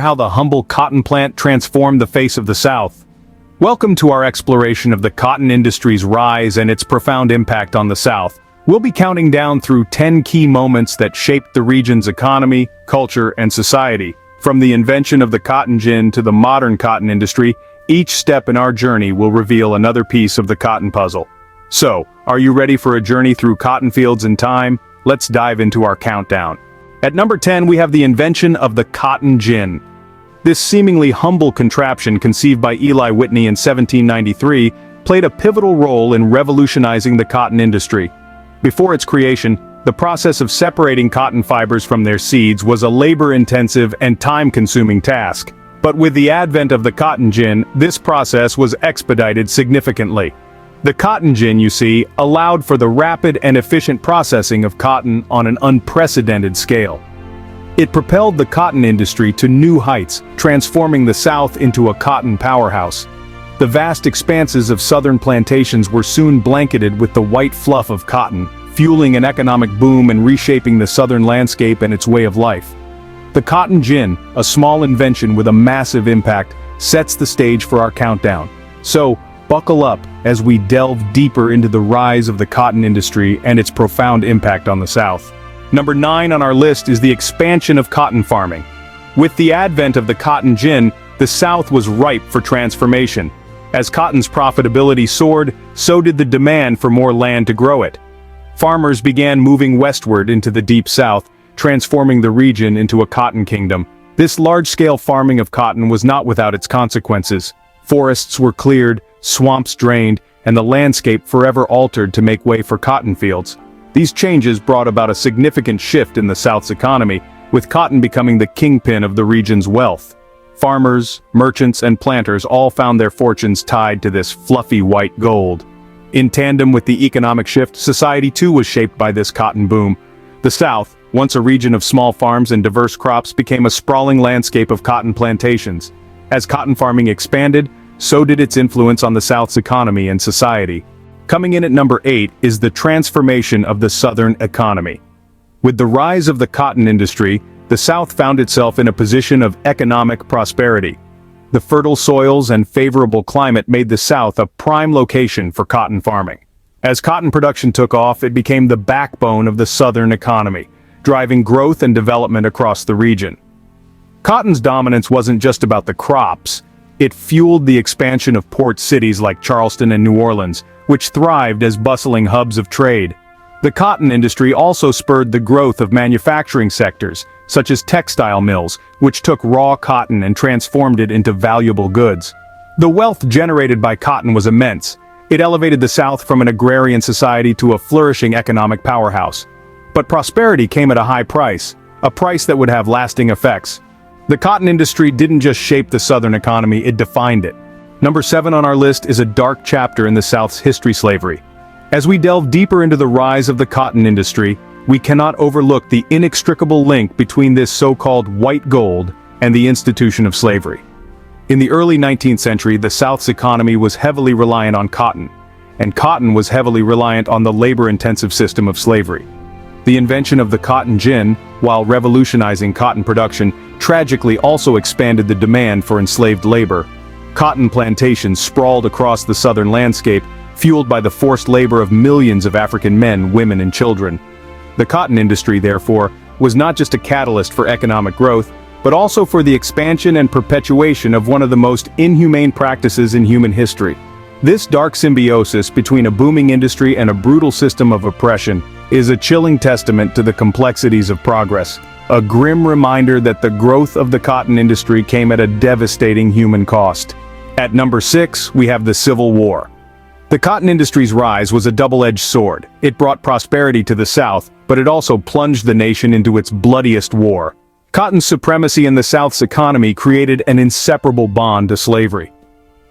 How the humble cotton plant transformed the face of the South. Welcome to our exploration of the cotton industry's rise and its profound impact on the South. We'll be counting down through 10 key moments that shaped the region's economy, culture, and society. From the invention of the cotton gin to the modern cotton industry, each step in our journey will reveal another piece of the cotton puzzle. So, are you ready for a journey through cotton fields in time? Let's dive into our countdown. At number 10, we have the invention of the cotton gin. This seemingly humble contraption, conceived by Eli Whitney in 1793, played a pivotal role in revolutionizing the cotton industry. Before its creation, the process of separating cotton fibers from their seeds was a labor-intensive and time-consuming task. But with the advent of the cotton gin, this process was expedited significantly. The cotton gin, you see, allowed for the rapid and efficient processing of cotton on an unprecedented scale. It propelled the cotton industry to new heights, transforming the South into a cotton powerhouse. The vast expanses of southern plantations were soon blanketed with the white fluff of cotton, fueling an economic boom and reshaping the southern landscape and its way of life. The cotton gin, a small invention with a massive impact, sets the stage for our countdown. So, buckle up as we delve deeper into the rise of the cotton industry and its profound impact on the South. Number 9 on our list is the expansion of cotton farming. With the advent of the cotton gin, the South was ripe for transformation. As cotton's profitability soared, so did the demand for more land to grow it. Farmers began moving westward into the deep South, transforming the region into a cotton kingdom. This large-scale farming of cotton was not without its consequences. Forests were cleared, swamps drained, and the landscape forever altered to make way for cotton fields. These changes brought about a significant shift in the South's economy, with cotton becoming the kingpin of the region's wealth. Farmers, merchants, and planters all found their fortunes tied to this fluffy white gold. In tandem with the economic shift, society too was shaped by this cotton boom. The South, once a region of small farms and diverse crops, became a sprawling landscape of cotton plantations. As cotton farming expanded, so did its influence on the South's economy and society. Coming in at number 8 is the transformation of the Southern economy. With the rise of the cotton industry, the South found itself in a position of economic prosperity. The fertile soils and favorable climate made the South a prime location for cotton farming. As cotton production took off, it became the backbone of the Southern economy, driving growth and development across the region. Cotton's dominance wasn't just about the crops. It fueled the expansion of port cities like Charleston and New Orleans, which thrived as bustling hubs of trade. The cotton industry also spurred the growth of manufacturing sectors, such as textile mills, which took raw cotton and transformed it into valuable goods. The wealth generated by cotton was immense. It elevated the South from an agrarian society to a flourishing economic powerhouse. But prosperity came at a high price, a price that would have lasting effects. The cotton industry didn't just shape the Southern economy, it defined it. Number 7 on our list is a dark chapter in the South's history: slavery. As we delve deeper into the rise of the cotton industry, we cannot overlook the inextricable link between this so-called white gold and the institution of slavery. In the early 19th century, the South's economy was heavily reliant on cotton, and cotton was heavily reliant on the labor-intensive system of slavery. The invention of the cotton gin, while revolutionizing cotton production, tragically also expanded the demand for enslaved labor. Cotton plantations sprawled across the southern landscape, fueled by the forced labor of millions of African men, women, and children. The cotton industry, therefore, was not just a catalyst for economic growth, but also for the expansion and perpetuation of one of the most inhumane practices in human history. This dark symbiosis between a booming industry and a brutal system of oppression is a chilling testament to the complexities of progress, a grim reminder that the growth of the cotton industry came at a devastating human cost. At number 6, we have the Civil War. The cotton industry's rise was a double-edged sword. It brought prosperity to the South, but it also plunged the nation into its bloodiest war. Cotton's supremacy in the South's economy created an inseparable bond to slavery.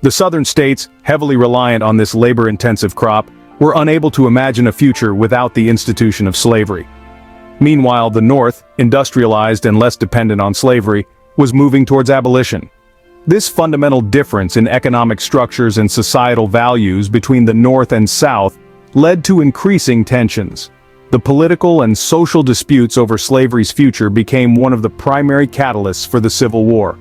The southern states, heavily reliant on this labor-intensive crop, were unable to imagine a future without the institution of slavery. Meanwhile, the North, industrialized and less dependent on slavery, was moving towards abolition. This fundamental difference in economic structures and societal values between the North and South led to increasing tensions. The political and social disputes over slavery's future became one of the primary catalysts for the Civil War.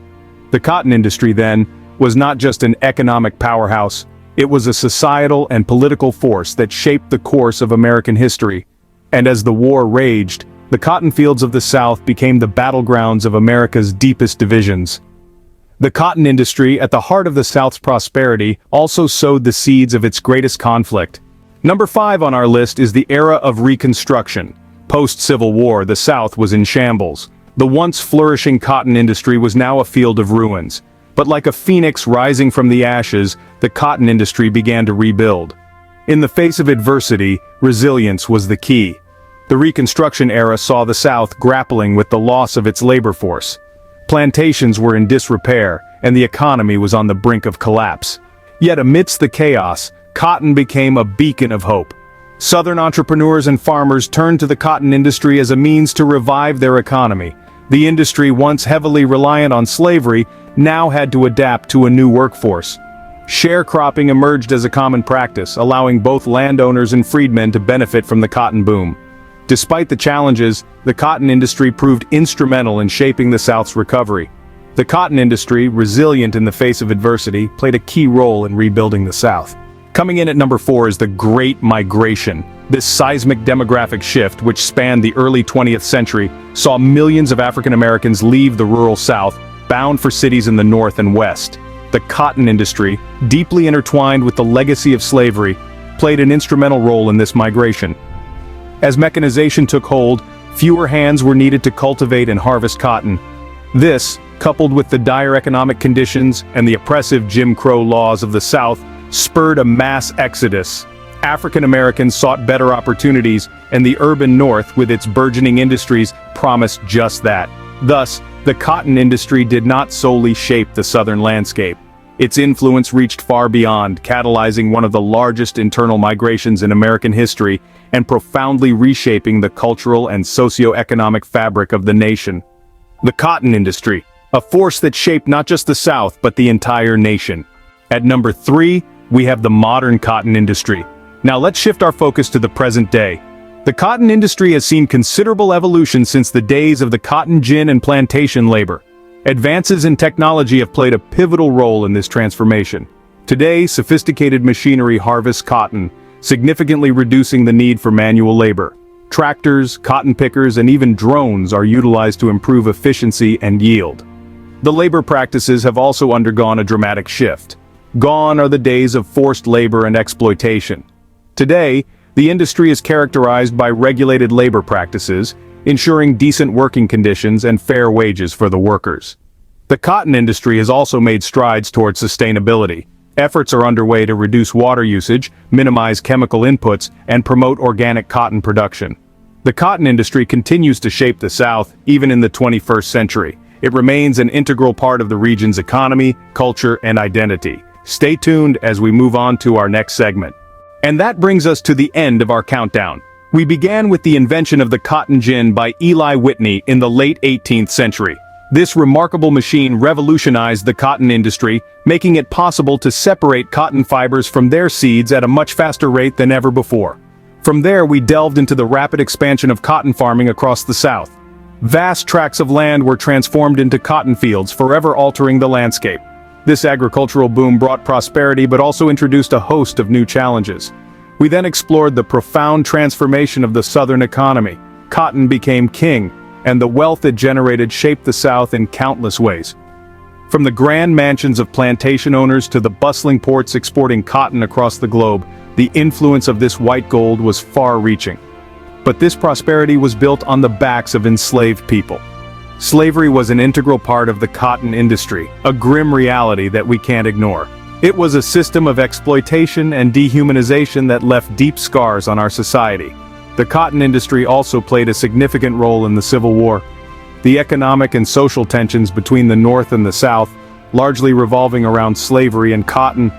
The cotton industry, then, was not just an economic powerhouse, it was a societal and political force that shaped the course of American history. And as the war raged, the cotton fields of the South became the battlegrounds of America's deepest divisions. The cotton industry, at the heart of the South's prosperity, also sowed the seeds of its greatest conflict. Number 5 on our list is the era of Reconstruction. Post-Civil War, the South was in shambles. The once flourishing cotton industry was now a field of ruins. But like a phoenix rising from the ashes, the cotton industry began to rebuild. In the face of adversity, resilience was the key. The Reconstruction era saw the South grappling with the loss of its labor force. Plantations were in disrepair, and the economy was on the brink of collapse. Yet amidst the chaos, cotton became a beacon of hope. Southern entrepreneurs and farmers turned to the cotton industry as a means to revive their economy. The industry, once heavily reliant on slavery, now had to adapt to a new workforce. Sharecropping emerged as a common practice, allowing both landowners and freedmen to benefit from the cotton boom. Despite the challenges, the cotton industry proved instrumental in shaping the South's recovery. The cotton industry, resilient in the face of adversity, played a key role in rebuilding the South. Coming in at number 4 is the Great Migration. This seismic demographic shift, which spanned the early 20th century, saw millions of African Americans leave the rural South, bound for cities in the North and West. The cotton industry, deeply intertwined with the legacy of slavery, played an instrumental role in this migration. As mechanization took hold, fewer hands were needed to cultivate and harvest cotton. This, coupled with the dire economic conditions and the oppressive Jim Crow laws of the South, spurred a mass exodus. African Americans sought better opportunities, and the urban North, with its burgeoning industries, promised just that. Thus, the cotton industry did not solely shape the Southern landscape. Its influence reached far beyond, catalyzing one of the largest internal migrations in American history and profoundly reshaping the cultural and socio-economic fabric of the nation. The cotton industry, a force that shaped not just the South but the entire nation. At number 3, we have the modern cotton industry. Now let's shift our focus to the present day. The cotton industry has seen considerable evolution since the days of the cotton gin and plantation labor. Advances in technology have played a pivotal role in this transformation. Today, sophisticated machinery harvests cotton, significantly reducing the need for manual labor. Tractors, cotton pickers, and even drones are utilized to improve efficiency and yield. The labor practices have also undergone a dramatic shift. Gone are the days of forced labor and exploitation. Today, the industry is characterized by regulated labor practices, ensuring decent working conditions and fair wages for the workers. The cotton industry has also made strides towards sustainability. Efforts are underway to reduce water usage, minimize chemical inputs, and promote organic cotton production. The cotton industry continues to shape the South, even in the 21st century. It remains an integral part of the region's economy, culture, and identity. Stay tuned as we move on to our next segment. And that brings us to the end of our countdown. We began with the invention of the cotton gin by Eli Whitney in the late 18th century. This remarkable machine revolutionized the cotton industry, making it possible to separate cotton fibers from their seeds at a much faster rate than ever before. From there, we delved into the rapid expansion of cotton farming across the South. Vast tracts of land were transformed into cotton fields, forever altering the landscape. This agricultural boom brought prosperity but also introduced a host of new challenges. We then explored the profound transformation of the Southern economy. Cotton became king, and the wealth it generated shaped the South in countless ways. From the grand mansions of plantation owners to the bustling ports exporting cotton across the globe, the influence of this white gold was far-reaching. But this prosperity was built on the backs of enslaved people. Slavery was an integral part of the cotton industry, a grim reality that we can't ignore. It was a system of exploitation and dehumanization that left deep scars on our society. The cotton industry also played a significant role in the Civil War. The economic and social tensions between the North and the South, largely revolving around slavery and cotton,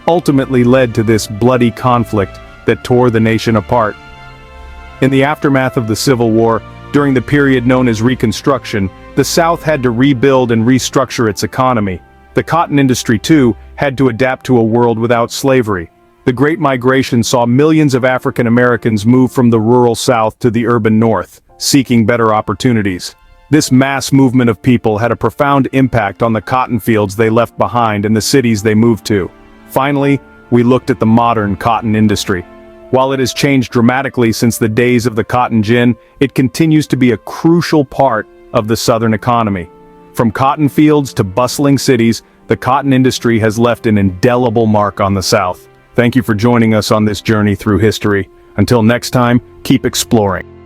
ultimately led to this bloody conflict that tore the nation apart. In the aftermath of the Civil War, during the period known as Reconstruction, the South had to rebuild and restructure its economy. The cotton industry, too, had to adapt to a world without slavery. The Great Migration saw millions of African Americans move from the rural South to the urban North, seeking better opportunities. This mass movement of people had a profound impact on the cotton fields they left behind and the cities they moved to. Finally, we looked at the modern cotton industry. While it has changed dramatically since the days of the cotton gin, it continues to be a crucial part of the Southern economy. From cotton fields to bustling cities, the cotton industry has left an indelible mark on the South. Thank you for joining us on this journey through history. Until next time, keep exploring.